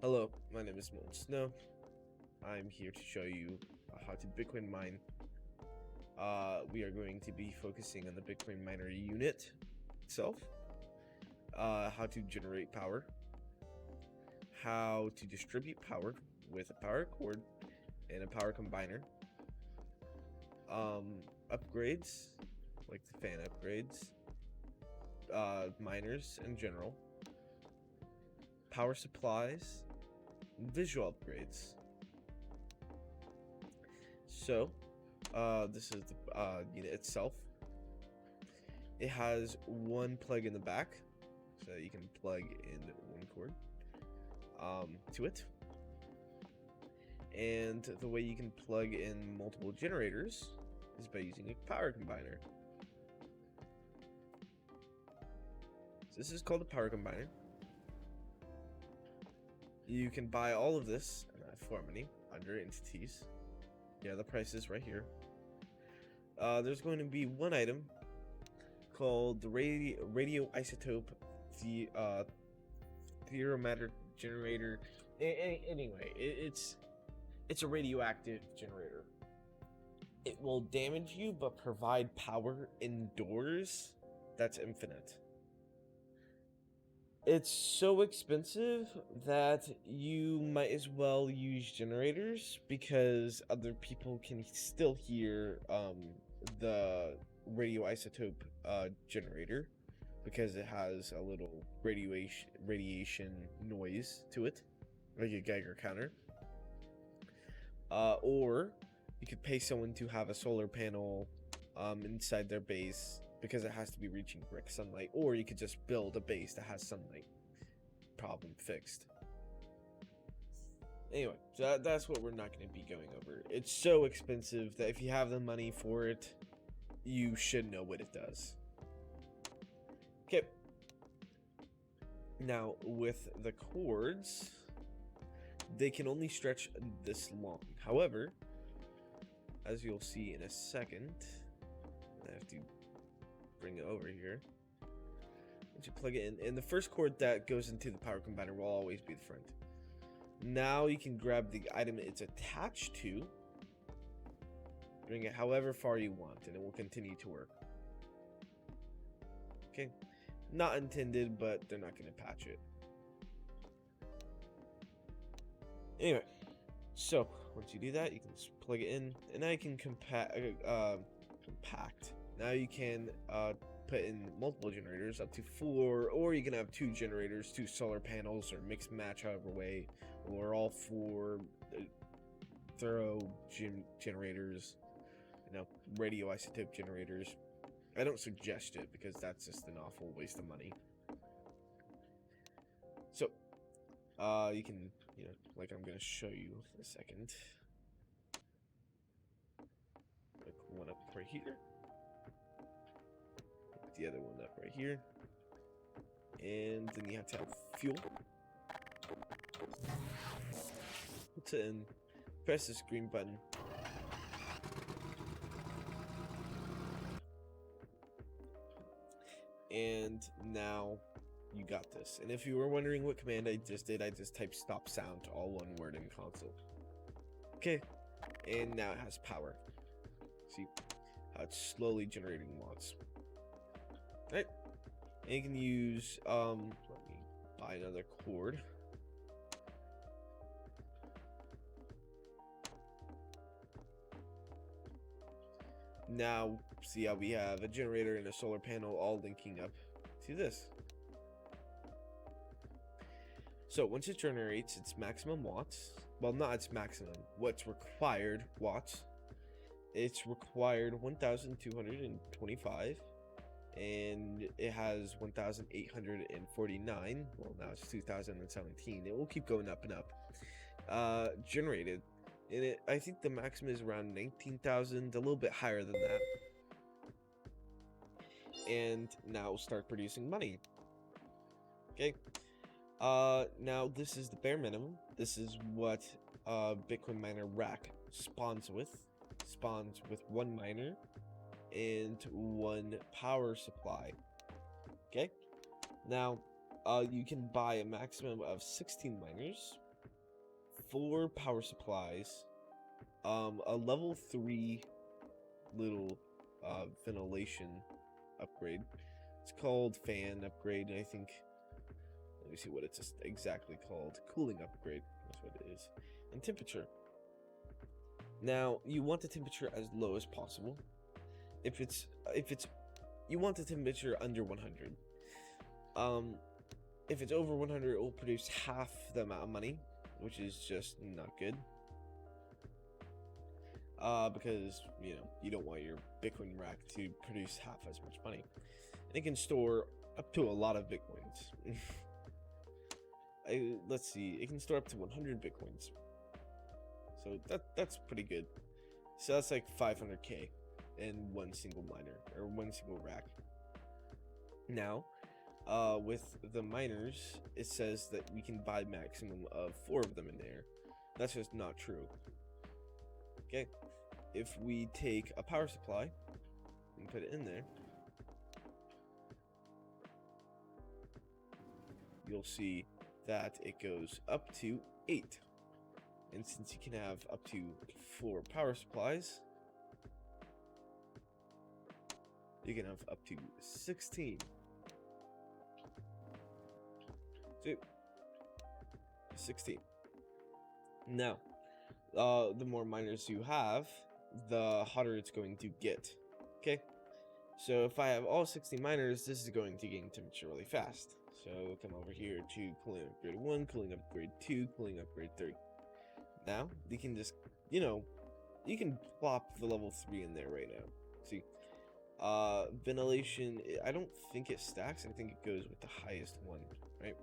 Hello, my name is Molten Snow. I'm here to show you how to Bitcoin mine. We are going to be focusing on the Bitcoin miner unit itself, how to generate power, how to distribute power with a power cord and a power combiner, upgrades like the fan upgrades, miners in general, power supplies, visual upgrades. So this is the unit itself. It has one plug in the back, so you can plug in one cord to it. And the way you can plug in multiple generators is by using a power combiner. So this is called a power combiner. You can buy all of this for money under entities. Yeah, the price is right here. There's going to be one item called the radioisotope thermometer generator. Anyway, it's a radioactive generator. It will damage you but provide power indoors that's infinite. It's so expensive that you might as well use generators because other people can still hear the radioisotope generator because it has a little radiation noise to it, like a Geiger counter. Or you could pay someone to have a solar panel inside their base because it has to be reaching direct sunlight, or you could just build a base that has sunlight. Problem fixed. Anyway, so that's what we're not going to be going over. It's so expensive that if you have the money for it, you should know what it does. Okay. Now, with the cords, they can only stretch this long. However, as you'll see in a second, I have to bring it over here. Once you plug it in, and the first cord that goes into the power combiner will always be the front. Now you can grab the item it's attached to, bring it however far you want, and it will continue to work. Okay, not intended, but they're not going to patch it. Anyway, so once you do that, you can just plug it in, and now you can compact. Now you can put in multiple generators, up to 4, or you can have 2 generators, 2 solar panels, or mix match however way, or all 4 thorough generators, radioisotope generators. I don't suggest it because that's just an awful waste of money. So you can, like I'm gonna show you in a second. Like one up right here. The other one up right here, and then you have to have fuel. Put it in, press this green button, and now you got this. And if you were wondering what command I just did, I just typed stop sound, all one word in console. Okay, and now it has power. See how it's slowly generating watts. Right, and you can use let me buy another cord. Now see how we have a generator and a solar panel all linking up to this. So once it generates its maximum watts, well, not its maximum, what's required watts, it's required 1,225. And it has 1,849. Well, now it's 2017. It will keep going up and up. Generated, and I think the maximum is around 19,000, a little bit higher than that. And now it'll start producing money. Okay. Now this is the bare minimum. This is what Bitcoin miner rack spawns with. Spawns with 1 miner and 1 power supply. Okay, now you can buy a maximum of 16 miners 4 power supplies, a level 3 little ventilation upgrade. It's called fan upgrade, I think. Let me see what it's exactly called. Cooling upgrade, that's what it is. And temperature. Now, you want the temperature as low as possible. If it's you want the temperature under 100. If it's over 100, it will produce half the amount of money, which is just not good. Because, you don't want your Bitcoin rack to produce half as much money. And it can store up to a lot of Bitcoins. Let's see, it can store up to 100 Bitcoins. So that's pretty good. So that's like 500k in one single miner, or one single rack. Now, with the miners, it says that we can buy maximum of 4 of them in there. That's just not true. Okay, if we take a power supply and put it in there, you'll see that it goes up to 8. And since you can have up to 4 power supplies, you can have up to 16. So, 16. Now, the more miners you have, the hotter it's going to get. Okay? So if I have all 60 miners, this is going to gain temperature really fast. So come over here to cooling upgrade 1, cooling upgrade 2, cooling upgrade 3. Now, you can just, you can plop the level 3 in there right now. See? Ventilation, I don't think it stacks. I think it goes with the highest one, right?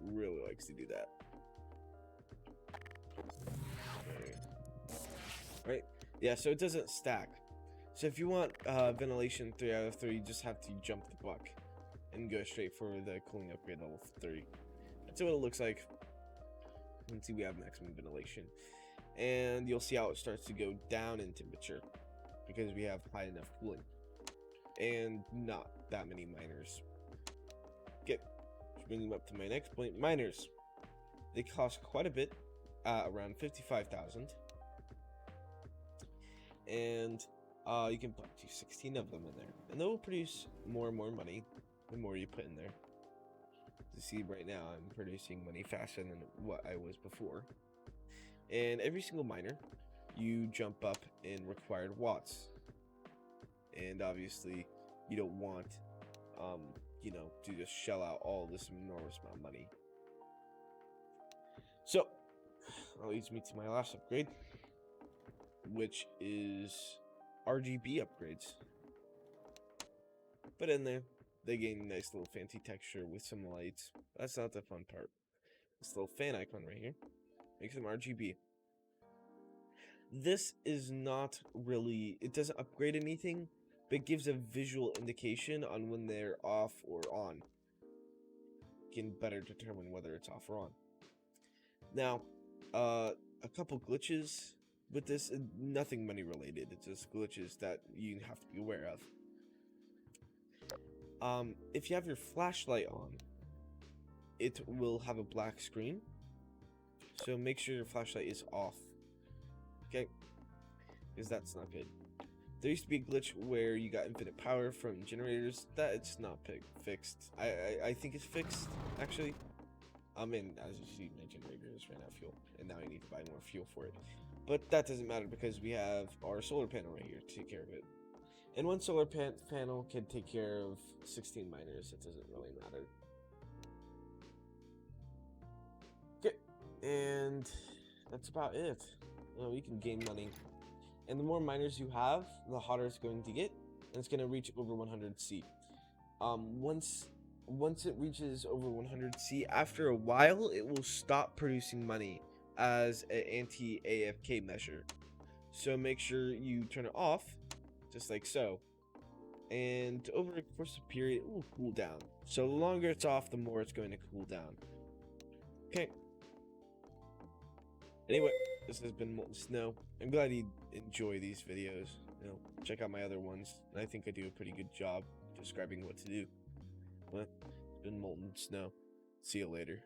Really likes to do that. Right? Yeah, so it doesn't stack. So if you want ventilation 3 out of 3, you just have to jump the buck and go straight for the cooling upgrade level 3. That's what it looks like. You can see we have maximum ventilation. And you'll see how it starts to go down in temperature because we have high enough cooling. And not that many miners. Okay, which brings me up to my next point. Miners. They cost quite a bit, around 55,000. And you can put 16 of them in there, and they will produce more and more money the more you put in there. As you see right now, I'm producing money faster than what I was before. And every single miner, you jump up in required watts. And obviously, you don't want, to just shell out all this enormous amount of money. So, that leads me to my last upgrade, which is RGB upgrades. But in there, they gain a nice little fancy texture with some lights. That's not the fun part. This little fan icon right here makes them RGB. This is not really, it doesn't upgrade anything, but it gives a visual indication on when they're off or on. You can better determine whether it's off or on. Now, a couple glitches with this, nothing money related, it's just glitches that you have to be aware of. If you have your flashlight on, it will have a black screen, so make sure your flashlight is off, okay, because that's not good. There used to be a glitch where you got infinite power from generators. That it's not fixed. I think it's fixed, actually. As you see, my generator just ran out of fuel, and now I need to buy more fuel for it. But that doesn't matter because we have our solar panel right here to take care of it. And one solar panel can take care of 16 miners. It doesn't really matter. Okay, and that's about it. You can gain money. And the more miners you have, the hotter it's going to get. And it's going to reach over 100C. Once it reaches over 100C, after a while, it will stop producing money as an anti-AFK measure. So make sure you turn it off, just like so. And over the course of a period, it will cool down. So the longer it's off, the more it's going to cool down. Okay. Anyway, this has been Molten Snow. I'm glad you enjoy these videos. check out my other ones. I think I do a pretty good job describing what to do. Well, it's been molten snow. See you later.